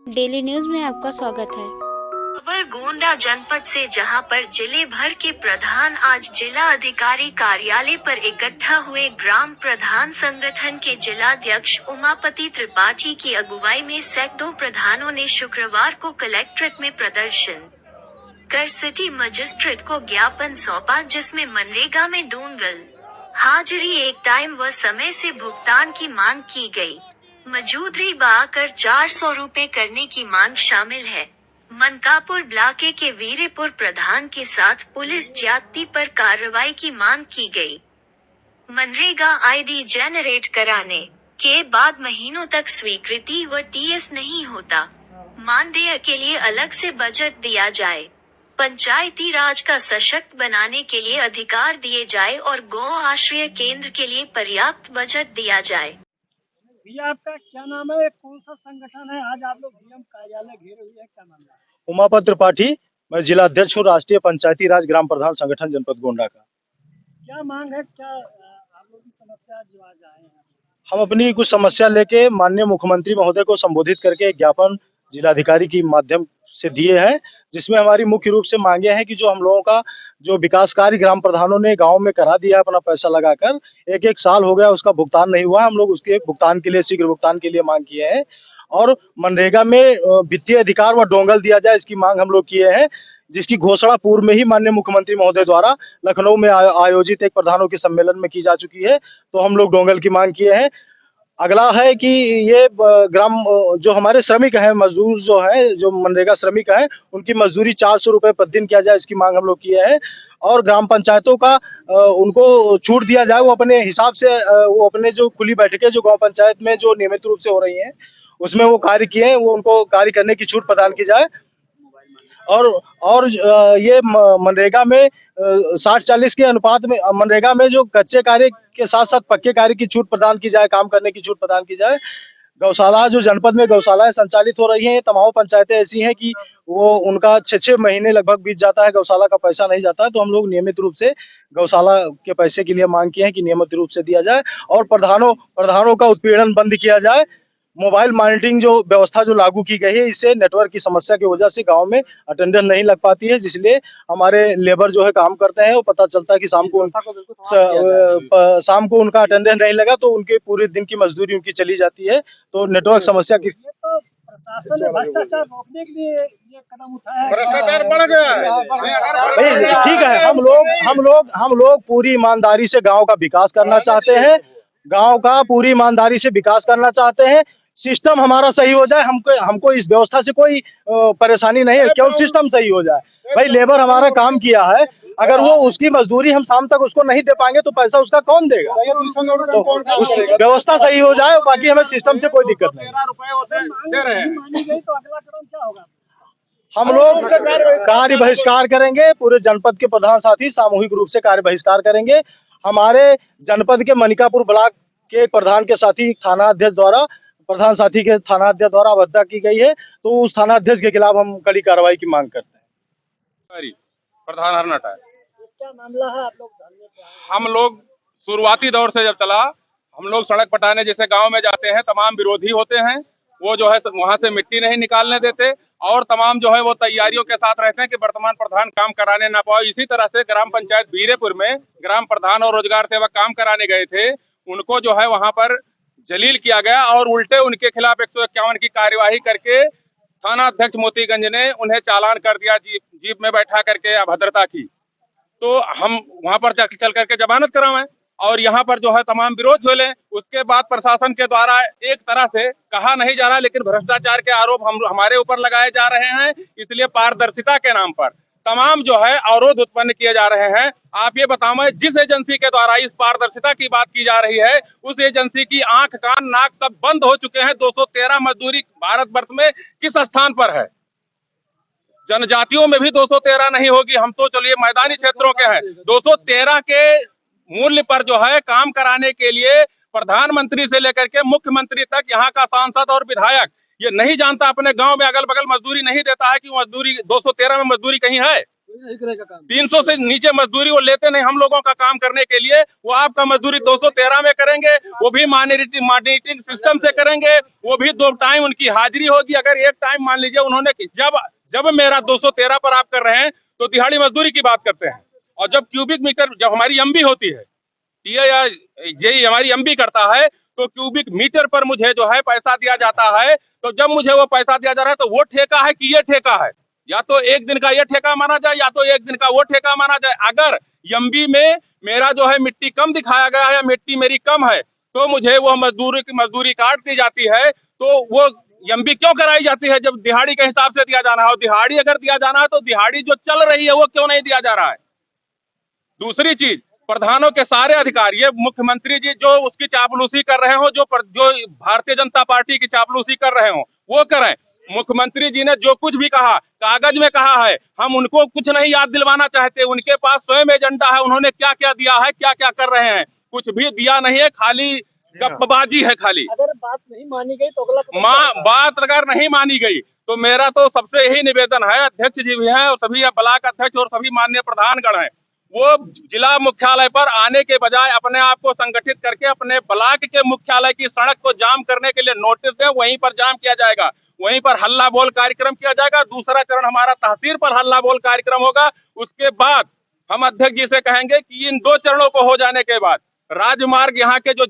Daily news में आपका स्वागत है। खबर गोंडा जनपद से, जहां पर जिले भर के प्रधान आज जिला अधिकारी कार्यालय पर इकट्ठा हुए। ग्राम प्रधान संगठन के जिलाध्यक्ष उमापति त्रिपाठी की अगुवाई में सैकड़ों प्रधानों ने शुक्रवार को कलेक्ट्रेट में प्रदर्शन कर सिटी मजिस्ट्रेट को ज्ञापन सौंपा, जिसमें मनरेगा में डोंगल हाजिरी, एक टाइम व समय से भुगतान की मांग की गई। मजूदरी बढ़ाकर 400 रुपए करने की मांग शामिल है। मनकापुर ब्लॉक के वीरपुर प्रधान के साथ पुलिस ज्यादती पर कार्रवाई की मांग की गई। मनरेगा आईडी जनरेट कराने के बाद महीनों तक स्वीकृति व टीएस नहीं होता। मानदेय के लिए अलग से बजट दिया जाए। पंचायती राज का सशक्त बनाने के लिए अधिकार दिए जाए और गौ आश्रय केंद्र के लिए पर्याप्त बजट दिया जाए। भैया आपका क्या नाम है, कौन सा संगठन है? आज आप लोग डीएम कार्यालय घेरे हुए हैं, क्या मामला है? उमापति त्रिपाठी, मैं जिला अध्यक्ष हूँ, राष्ट्रीय पंचायती राज ग्राम प्रधान संगठन जनपद गोंडा का। क्या मांग है, क्या आप लोग की समस्या जो आज आए हैं? हम अपनी कुछ समस्या लेके माननीय मुख्यमंत्री महोदय को संबोधित करके एक ज्ञापन जिलाधिकारी की माध्यम से दिए हैं, जिसमें हमारी मुख्य रूप से मांगे हैं कि जो हम लोगों का जो विकास कार्य ग्राम प्रधानों ने गांव में करा दिया है अपना पैसा लगाकर, एक साल हो गया उसका भुगतान नहीं हुआ। हम लोग उसके भुगतान के लिए, शीघ्र भुगतान के लिए मांग किए हैं। और मनरेगा में वित्तीय अधिकार व डोंगल दिया जाए, इसकी मांग हम लोग किए हैं, जिसकी घोषणा पूर्व में ही माननीय मुख्यमंत्री महोदय द्वारा लखनऊ में आयोजित एक प्रधानों के सम्मेलन में की जा चुकी है। तो हम लोग डोंगल की मांग किए हैं। अगला है कि ये ग्राम जो हमारे श्रमिक हैं, मजदूर जो है, जो मनरेगा श्रमिक हैं, उनकी मजदूरी 400 रुपए प्रतिदिन किया जाए, इसकी मांग हम लोग किए हैं। और ग्राम पंचायतों का उनको छूट दिया जाए, वो अपने हिसाब से वो अपने जो खुली बैठकें जो गांव पंचायत में जो नियमित रूप से हो रही हैं, उसमें वो कार्य किए हैं, वो उनको कार्य करने की छूट प्रदान की जाए। और ये मनरेगा में 60-40 के अनुपात में मनरेगा में जो कच्चे कार्य के साथ साथ पक्के कार्य की छूट प्रदान की जाए, काम करने की छूट प्रदान की जाए। गौशाला जो जनपद में गौशालाएं संचालित हो रही हैं, ये तमाम पंचायतें ऐसी हैं कि वो उनका 6-6 महीने लगभग बीत जाता है, गौशाला का पैसा नहीं जाता है। तो हम लोग नियमित रूप से गौशाला के पैसे के लिए मांग किए हैं कि नियमित रूप से दिया जाए और प्रधानों का उत्पीड़न बंद किया जाए। मोबाइल मॉनिटरिंग जो व्यवस्था जो लागू की गई है, इससे नेटवर्क की समस्या की वजह से गांव में अटेंडेंस नहीं लग पाती है, जिसलिए हमारे लेबर जो है काम करते हैं, वो पता चलता है कि शाम को उनका अटेंडेंस नहीं लगा तो उनके पूरे दिन की मजदूरी उनकी चली जाती है। तो नेटवर्क समस्या की तो प्रशासन ने भ्रष्टाचार रोकने के लिए ये कदम उठाया है। भ्रष्टाचार बढ़ गया। ठीक है, हम लोग पूरी ईमानदारी से गांव का विकास करना चाहते हैं, गांव का पूरी ईमानदारी से विकास करना चाहते हैं। सिस्टम हमारा सही हो जाए, हमको इस व्यवस्था से कोई परेशानी नहीं है, केवल सिस्टम सही हो जाए। भाई लेबर हमारा काम किया है, अगर वो उसकी मजदूरी हम शाम तक उसको नहीं दे पाएंगे तो पैसा उसका कौन देगा? तो व्यवस्था सही हो जाए, बाकी हमें सिस्टम से कोई दिक्कत नहीं। मानी गई तो अगला कदम क्या होगा? हम लोग कार्य बहिष्कार करेंगे, पूरे जनपद के प्रधान साथी सामूहिक रूप से कार्य बहिष्कार करेंगे। हमारे जनपद के मनिकापुर ब्लॉक के प्रधान के साथी प्रधान साथी के थानाध्यक्ष द्वारा अवज्ञा की गई है, तो उस थानाध्यक्ष के खिलाफ हम कड़ी कार्रवाई की मांग करते हैं। प्रधान हरनट है। क्या मामला है, आप लोग धरने पे आए? हम लोग शुरुआती दौर से जब चला, हम लोग सड़क पटाने जैसे गांव में जाते हैं, तमाम विरोधी होते हैं, वो जो है वहां से मिट्टी नहीं निकालने देते और तमाम जो है वो तैयारियों के साथ रहते हैं कि वर्तमान प्रधान काम कराने ना पाए। इसी तरह से ग्राम पंचायत वीरेपुर में ग्राम प्रधान और रोजगार सेवक काम कराने गए थे, उनको जो है वहां पर जलील किया गया और उल्टे उनके खिलाफ 151 की कार्यवाही करके थाना अध्यक्ष मोतीगंज ने उन्हें चालान कर दिया, जीप में बैठा करके अभद्रता की। तो हम वहां पर चल करके जमानत करावें और यहाँ पर जो है तमाम विरोध हुए। उसके बाद प्रशासन के द्वारा एक तरह से कहा नहीं जा रहा, लेकिन भ्रष्टाचार के आरोप हमारे ऊपर लगाए जा रहे हैं। इसलिए पारदर्शिता के नाम पर तमाम जो है अवरोध उत्पन्न किए जा रहे हैं। आप ये बताओ, जिस एजेंसी के द्वारा इस पारदर्शिता की बात की जा रही है, उस एजेंसी की आंख कान नाक सब बंद हो चुके हैं। 213 मजदूरी भारतवर्ष में किस स्थान पर है? जनजातियों में भी 213 नहीं होगी। हम तो चलिए मैदानी क्षेत्रों के हैं, 213 के मूल्य पर जो है काम कराने के लिए प्रधानमंत्री से लेकर के मुख्यमंत्री तक, यहाँ का सांसद और विधायक ये नहीं जानता, अपने गांव में अगल बगल मजदूरी नहीं देता है कि मजदूरी 213 में मजदूरी कहीं है। नहीं करेगा काम। 300 से नीचे मजदूरी वो लेते नहीं हम लोगों का काम करने के लिए। वो आपका मजदूरी 213 में करेंगे, वो भी मॉनिटरिंग सिस्टम से करेंगे, वो भी 2 टाइम उनकी हाजिरी होगी। अगर 1 टाइम मान लीजिए उन्होंने जब मेरा 213 पर आप कर रहे हैं तो दिहाड़ी मजदूरी की बात करते हैं। और जब क्यूबिक मीटर, जब हमारी एमबी होती है, टीए या जेई हमारी एमबी करता है, तो क्यूबिक मीटर पर मुझे जो है पैसा दिया जाता है। तो जब मुझे वो पैसा दिया जा रहा है तो वो ठेका है कि ये ठेका है? या तो 1 दिन का ये ठेका माना जाए या तो 1 दिन का वो ठेका माना जाए। अगर एमबी में मेरा जो है मिट्टी कम दिखाया गया है या मिट्टी मेरी कम है तो मुझे वो मजदूरी काट दी जाती है। तो वो एमबी क्यों कराई जाती है जब दिहाड़ी के हिसाब से दिया जाना है? और दिहाड़ी अगर दिया जाना है तो दिहाड़ी जो चल रही है वो क्यों नहीं दिया जा रहा है? दूसरी चीज, प्रधानों के सारे अधिकारी, ये मुख्यमंत्री जी जो उसकी चापलूसी कर रहे हो, जो भारतीय जनता पार्टी की चापलूसी कर रहे हो वो करें। मुख्यमंत्री जी ने जो कुछ भी कहा, कागज में कहा है, हम उनको कुछ नहीं याद दिलवाना चाहते। उनके पास स्वयं एजेंडा है, उन्होंने क्या क्या दिया है, क्या क्या कर रहे हैं। कुछ भी दिया नहीं है, खाली गप्पबाजी है खाली। अगर बात नहीं मानी गई तो अगला कदम क्या होगा? बात अगर नहीं मानी गई तो मेरा तो सबसे यही निवेदन है, अध्यक्ष जी भी हैं और सभी ब्लॉक अध्यक्ष और सभी माननीय प्रधानगण हैं, वो जिला मुख्यालय पर आने के बजाय अपने आप को संगठित करके अपने ब्लॉक के मुख्यालय की सड़क को जाम करने के लिए नोटिस दें। वहीं पर जाम किया जाएगा, वहीं पर हल्ला बोल कार्यक्रम किया जाएगा। दूसरा चरण हमारा तहसील पर हल्ला बोल कार्यक्रम होगा। उसके बाद हम अध्यक्ष जी से कहेंगे कि इन 2 चरणों को हो जाने के बाद राजमार्ग यहाँ के जो